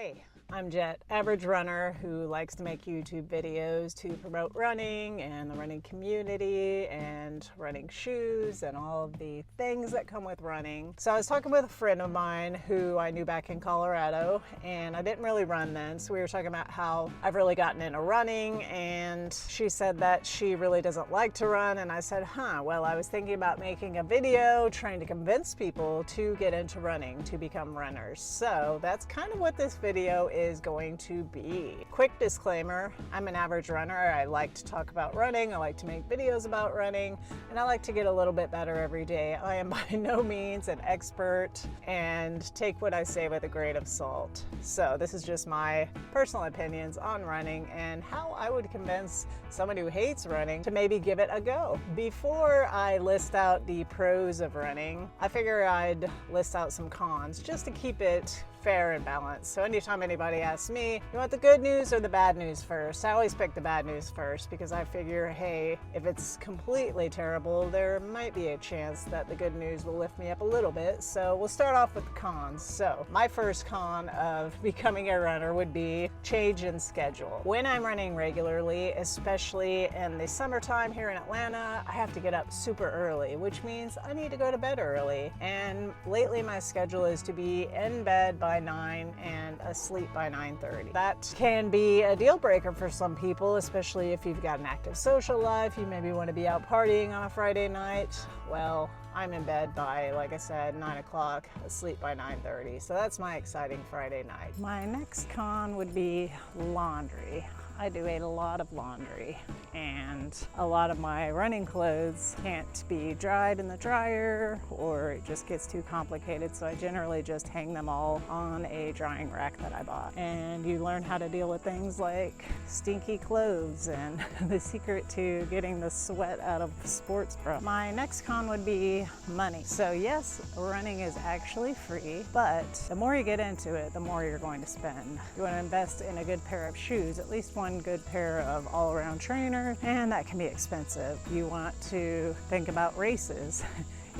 Hey, I'm Jet, average runner who likes to make YouTube videos to promote running and the running community and running shoes and all of the things that come with running. So I was talking with a friend of mine who I knew back in Colorado, and I didn't really run then, so we were talking about how I've really gotten into running, and she said that she really doesn't like to run, and I said, well, I was thinking about making a video trying to convince people to get into running, to become runners. So that's kind of what this video is going to be. Quick disclaimer, I'm an average runner. I like to talk about running, I like to make videos about running, and I like to get a little bit better every day. I am by no means an expert, and take what I say with a grain of salt. So this is just my personal opinions on running and how I would convince someone who hates running to maybe give it a go. Before I list out the pros of running, I figure I'd list out some cons just to keep it fair and balanced. So anytime anybody asks me, you want the good news or the bad news first? I always pick the bad news first because I figure, hey, if it's completely terrible, there might be a chance that the good news will lift me up a little bit. So we'll start off with the cons. So my first con of becoming a runner would be change in schedule. When I'm running regularly, especially in the summertime here in Atlanta, I have to get up super early, which means I need to go to bed early. And lately my schedule is to be in bed by 9 and asleep by 9:30. That can be a deal breaker for some people, especially if you've got an active social life. You maybe want to be out partying on a Friday night. Well, I'm in bed by, like I said, 9 o'clock, asleep by 9:30. So that's my exciting Friday night. My next con would be laundry. I do a lot of laundry, and a lot of my running clothes can't be dried in the dryer, or it just gets too complicated, so I generally just hang them all on a drying rack that I bought. And you learn how to deal with things like stinky clothes and the secret to getting the sweat out of sports bra. My next con would be money. So yes, running is actually free, but the more you get into it, the more you're going to spend. You want to invest in a good pair of shoes, at least one good pair of all-around trainers, and that can be expensive. You want to think about races.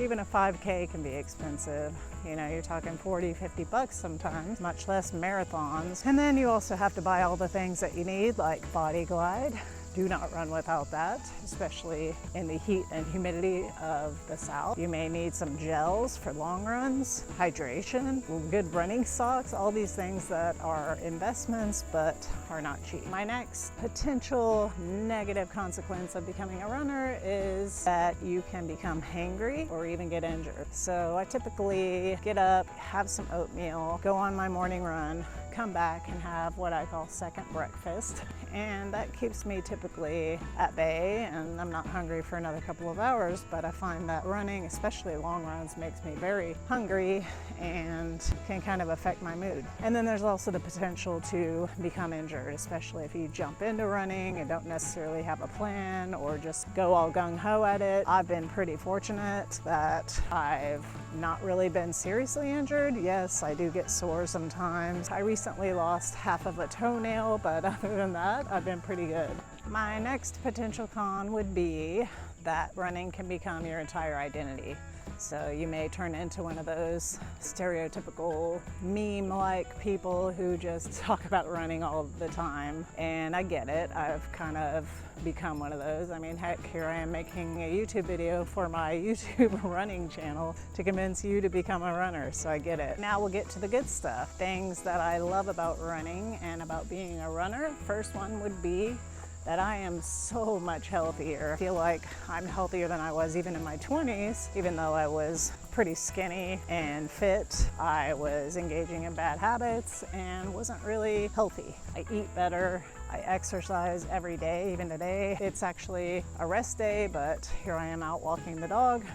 Even a 5K can be expensive. You know, you're talking 40, 50 bucks sometimes, much less marathons. And then you also have to buy all the things that you need, like Body Glide. Do not run without that, especially in the heat and humidity of the South. You may need some gels for long runs, hydration, good running socks, all these things that are investments but are not cheap. My next potential negative consequence of becoming a runner is that you can become hangry or even get injured. So I typically get up, have some oatmeal, go on my morning run, come back and have what I call second breakfast, and that keeps me typically at bay, and I'm not hungry for another couple of hours. But I find that running, especially long runs, makes me very hungry and can kind of affect my mood. And then there's also the potential to become injured, especially if you jump into running and don't necessarily have a plan or just go all gung-ho at it. I've been pretty fortunate that I've not really been seriously injured. Yes, I do get sore sometimes. I recently lost half of a toenail, but other than that, I've been pretty good. My next potential con would be that running can become your entire identity. So you may turn into one of those stereotypical meme-like people who just talk about running all the time. And I get it. I've kind of become one of those. I mean, heck, here I am making a YouTube video for my YouTube running channel to convince you to become a runner, so I get it. Now we'll get to the good stuff. Things that I love about running and about being a runner. First one would be that I am so much healthier. I feel like I'm healthier than I was even in my 20s, even though I was pretty skinny and fit. I was engaging in bad habits and wasn't really healthy. I eat better. I exercise every day, even today. It's actually a rest day, but here I am out walking the dog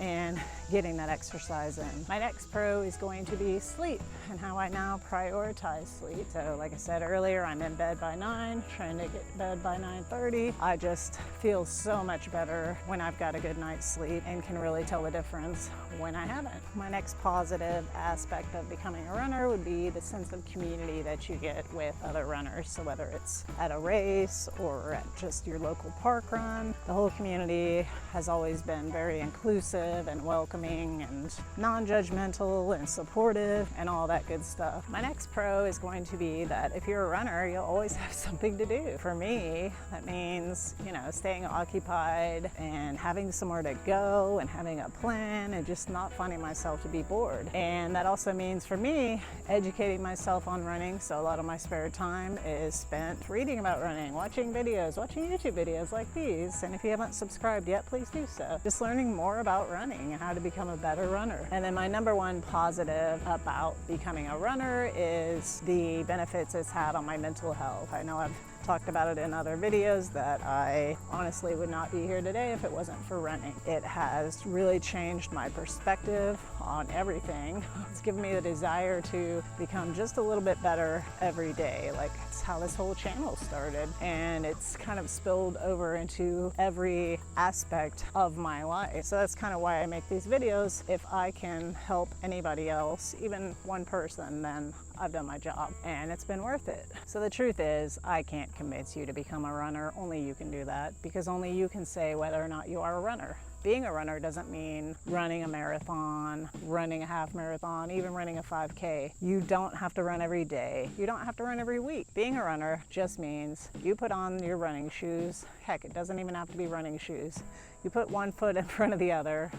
and getting that exercise in. My next pro is going to be sleep and how I now prioritize sleep. So like I said earlier, I'm in bed by 9, trying to get to bed by 9:30. I just feel so much better when I've got a good night's sleep and can really tell the difference when I haven't. My next positive aspect of becoming a runner would be the sense of community that you get with other runners. So whether it's at a race or at just your local park run, the whole community has always been very inclusive and welcoming welcoming and non-judgmental and supportive and all that good stuff. My next pro is going to be that if you're a runner, you'll always have something to do. For me, that means, staying occupied and having somewhere to go and having a plan and just not finding myself to be bored. And that also means for me, educating myself on running. So a lot of my spare time is spent reading about running, watching videos, watching YouTube videos like these. And if you haven't subscribed yet, please do so. Just learning more about running and how to become a better runner. And then my number one positive about becoming a runner is the benefits it's had on my mental health. I know I've talked about it in other videos that I honestly would not be here today if it wasn't for running. It has really changed my perspective on everything. It's given me the desire to become just a little bit better every day. Like, it's how this whole channel started, and it's kind of spilled over into every aspect of my life. So that's kind of why I make these videos. If I can help anybody else, even one person, then I've done my job and it's been worth it. So the truth is, I can't convince you to become a runner. Only you can do that, because only you can say whether or not you are a runner. Being a runner doesn't mean running a marathon, running a half marathon, even running a 5K. You don't have to run every day. You don't have to run every week. Being a runner just means you put on your running shoes. Heck, it doesn't even have to be running shoes. You put one foot in front of the other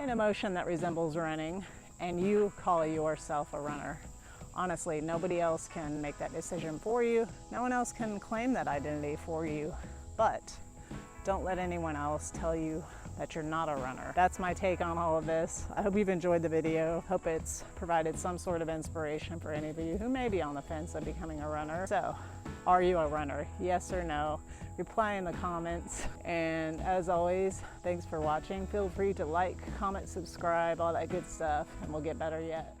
in a motion that resembles running, and you call yourself a runner. Honestly, nobody else can make that decision for you. No one else can claim that identity for you, but don't let anyone else tell you that you're not a runner. That's my take on all of this. I hope you've enjoyed the video. Hope it's provided some sort of inspiration for any of you who may be on the fence of becoming a runner. So, are you a runner? Yes or no? Reply in the comments. And as always, thanks for watching. Feel free to like, comment, subscribe, all that good stuff, and we'll get better yet.